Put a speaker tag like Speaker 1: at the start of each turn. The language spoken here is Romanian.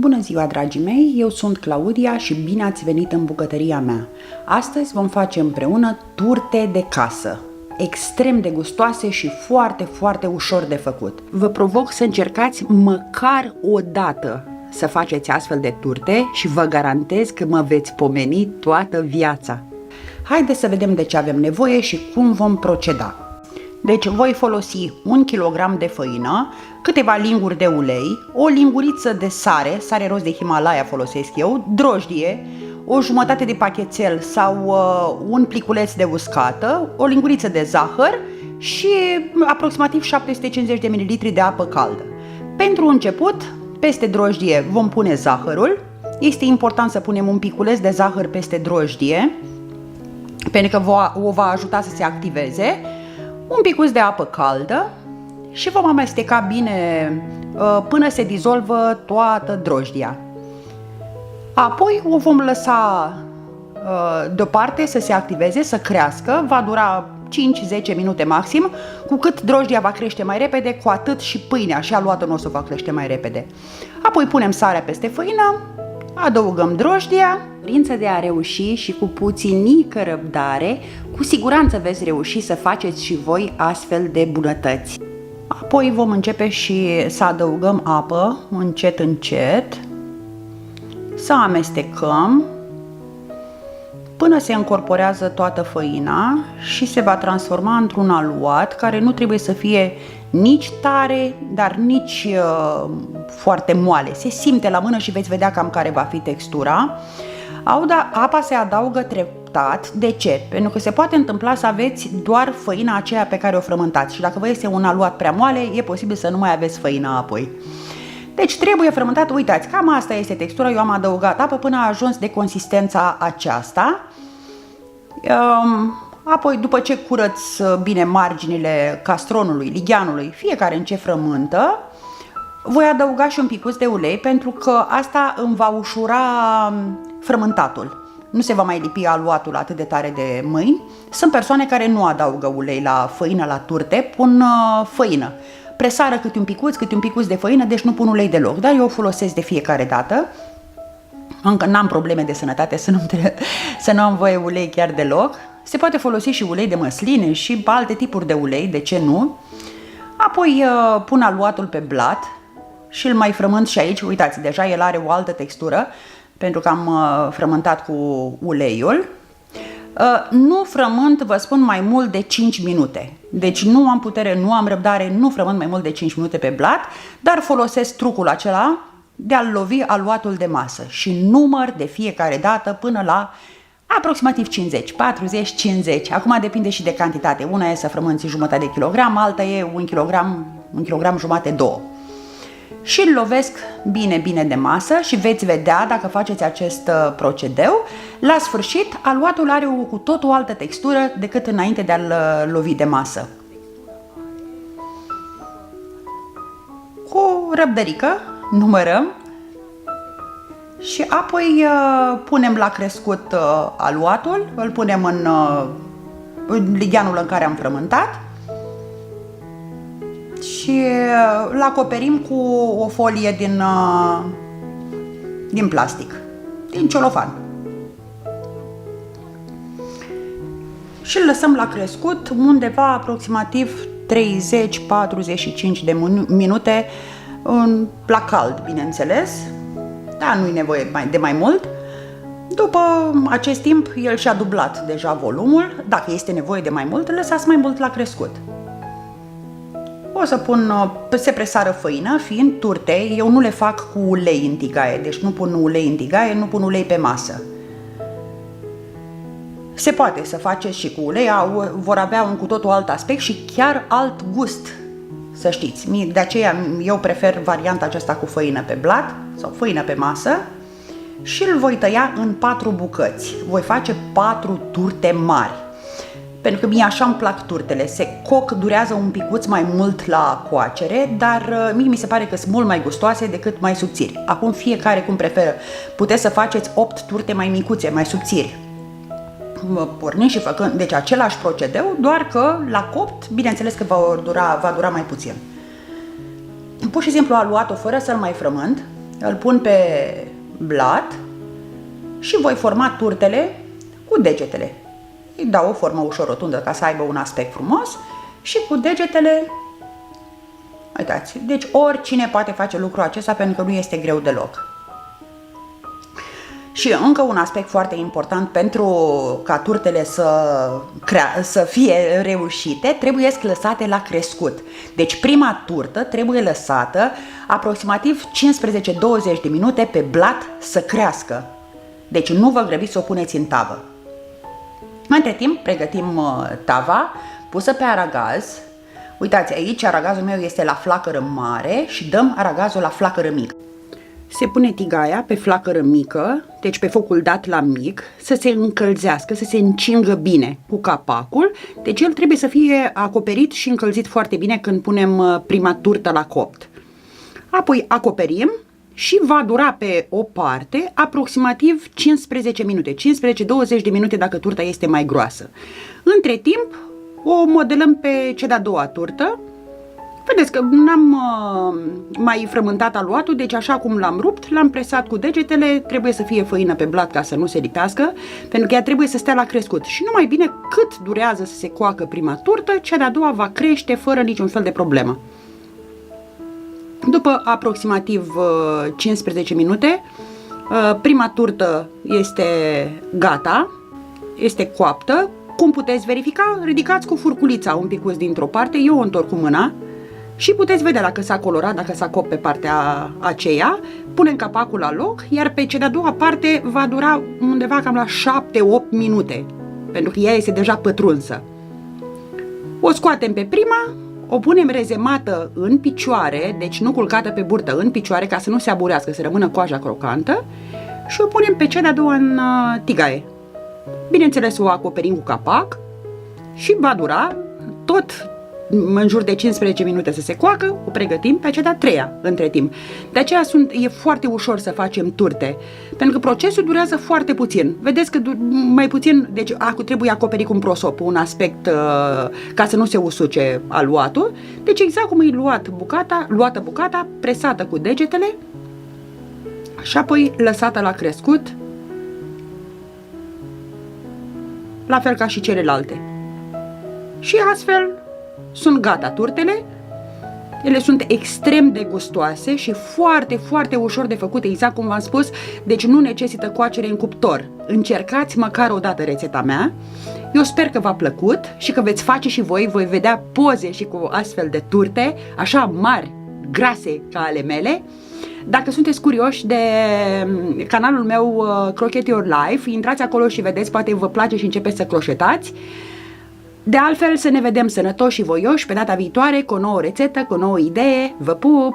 Speaker 1: Bună ziua, dragii mei! Eu sunt Claudia și bine ați venit în bucătăria mea. Astăzi vom face împreună turte de casă, extrem de gustoase și foarte ușor de făcut. Vă provoc să încercați măcar o dată să faceți astfel de turte și vă garantez că mă veți pomeni toată viața. Haideți să vedem de ce avem nevoie și cum vom proceda. Deci voi folosi 1 kg de făină, câteva linguri de ulei, o linguriță de sare roz de Himalaya folosesc eu, drojdie, o jumătate de pachetel sau un pliculeț de uscată, o linguriță de zahăr și aproximativ 750 de ml de apă caldă. Pentru început, peste drojdie vom pune zahărul. Este important să punem un piculeț de zahăr peste drojdie, pentru că o va ajuta să se activeze. Un picuț de apă caldă și vom amesteca bine până se dizolvă toată drojdia. Apoi o vom lăsa deoparte să se activeze, să crească, va dura 5-10 minute maxim. Cu cât drojdia va crește mai repede, cu atât și pâinea și aluatul nostru va crește mai repede. Apoi punem sarea peste făină, adăugăm drojdia. Dorință de a reuși și cu puținică răbdare, cu siguranță veți reuși să faceți și voi astfel de bunătăți. Apoi vom începe și să adăugăm apă încet, să amestecăm până se încorporează toată făina și se va transforma într-un aluat care nu trebuie să fie nici tare, dar nici foarte moale. Se simte la mână și veți vedea cam care va fi textura. Apa se adaugă treptat. De ce? Pentru că se poate întâmpla să aveți doar făina aceea pe care o frământați și dacă vă este un aluat prea moale, e posibil să nu mai aveți făina apoi. Deci trebuie frământat, uitați, cam asta este textura, eu am adăugat apă până a ajuns de consistența aceasta. Apoi, după ce curăț bine marginile castronului, ligheanului, fiecare în ce frământă, voi adăuga și un picuț de ulei pentru că asta îmi va ușura frământatul. Nu se va mai lipi aluatul atât de tare de mâini. Sunt persoane care nu adaugă ulei la făină, la turte, pun făină. Presară câte un picuț de făină, deci nu pun ulei deloc, dar eu o folosesc de fiecare dată. Încă n-am probleme de sănătate să nu am voie ulei chiar deloc. Se poate folosi și ulei de măsline și alte tipuri de ulei, de ce nu? Apoi pun aluatul pe blat și îl mai frământ și aici, uitați, deja el are o altă textură pentru că am frământat cu uleiul. Nu frământ, vă spun, mai mult de 5 minute. Deci nu am putere, nu am răbdare, nu frământ mai mult de 5 minute pe blat, dar folosesc trucul acela de a lovi aluatul de masă și număr de fiecare dată până la aproximativ 50, 40, 50. Acum depinde și de cantitate. Una e să frămânți jumătate de kilogram, alta e 1 kg jumate, 2. Și îl lovesc bine de masă și veți vedea, dacă faceți acest procedeu, la sfârșit aluatul are cu tot o altă textură decât înainte de a-l lovi de masă. Cu răbdărică numărăm și apoi punem la crescut aluatul, îl punem în ligheanul în care am frământat și îl acoperim cu o folie din plastic, din celofan. Și îl lăsăm la crescut undeva aproximativ 30-45 de minute la cald, bineînțeles, dar nu-i nevoie de mai mult. După acest timp, el și-a dublat deja volumul. Dacă este nevoie de mai mult, îl lăsați mai mult la crescut. O să pun, se presară făină, fiind turte, eu nu le fac cu ulei în tigaie, deci nu pun ulei în tigaie, nu pun ulei pe masă. Se poate să faceți și cu ulei, vor avea un cu totul alt aspect și chiar alt gust, să știți. De aceea eu prefer varianta aceasta cu făină pe blat sau făină pe masă și îl voi tăia în 4 bucăți. Voi face 4 turte mari. Pentru că mie așa îmi plac turtele, se coc, durează un picuț mai mult la coacere, dar mie mi se pare că sunt mult mai gustoase decât mai subțiri. Acum fiecare cum preferă, puteți să faceți 8 turte mai micuțe, mai subțiri. Pornind și făcând, deci același procedeu, doar că la copt, bineînțeles că va dura mai puțin. Pur și simplu aluat-o fără să-l mai frământ, îl pun pe blat și voi forma turtele cu degetele. Îi dau o formă ușor rotundă ca să aibă un aspect frumos și cu degetele, uitați, deci oricine poate face lucrul acesta pentru că nu este greu deloc. Și încă un aspect foarte important pentru ca turtele să fie reușite, trebuie lăsate la crescut. Deci prima turtă trebuie lăsată aproximativ 15-20 de minute pe blat să crească. Deci nu vă grăbiți să o puneți în tavă. Între timp pregătim tava pusă pe aragaz. Uitați, aici aragazul meu este la flacără mare și dăm aragazul la flacără mică. Se pune tigaia pe flacără mică, deci pe focul dat la mic, să se încălzească, să se încingă bine cu capacul, deci el trebuie să fie acoperit și încălzit foarte bine când punem prima turtă la copt. Apoi acoperim și va dura pe o parte aproximativ 15 minute, 15-20 de minute dacă turta este mai groasă. Între timp o modelăm pe cea de-a doua turtă. Vedeți că n-am mai frământat aluatul, deci așa cum l-am rupt, l-am presat cu degetele, trebuie să fie făină pe blat ca să nu se lipească, pentru că ea trebuie să stea la crescut. Și numai bine cât durează să se coacă prima turtă, cea de-a doua va crește fără niciun fel de problemă. După aproximativ 15 minute, prima turtă este gata, este coaptă. Cum puteți verifica? Ridicați cu furculița un picuț dintr-o parte, eu o întorc cu mâna și puteți vedea dacă s-a colorat, dacă s-a copt pe partea aceea. Punem capacul la loc, iar pe cea de-a doua parte va dura undeva cam la 7-8 minute, pentru că ea este deja pătrunsă. O scoatem pe prima, o punem rezemată în picioare, deci nu culcată pe burtă, în picioare, ca să nu se aburească, să rămână coaja crocantă, și o punem pe cea de-a doua în tigaie. Bineînțeles, o acoperim cu capac și va dura tot în jur de 15 minute să se coacă, o pregătim pe cea de-a treia între timp. De aceea e foarte ușor să facem turte, pentru că procesul durează foarte puțin. Vedeți că mai puțin, deci trebuie acoperit cu un prosop, un aspect ca să nu se usuce aluatul. Deci exact cum e luată bucata, presată cu degetele și apoi lăsată la crescut, la fel ca și celelalte. Și astfel sunt gata turtele. Ele sunt extrem de gustoase și foarte, foarte ușor de făcute, exact cum v-am spus, deci nu necesită coacere în cuptor. Încercați măcar o dată rețeta mea. Eu sper că v-a plăcut și că veți face și voi vedea poze și cu astfel de turte, așa mari, grase ca ale mele. Dacă sunteți curioși de canalul meu Croquette Your Life, intrați acolo și vedeți, poate vă place și începeți să croșetați. De altfel, să ne vedem sănătoși și voioși pe data viitoare cu o nouă rețetă, cu o nouă idee. Vă pup!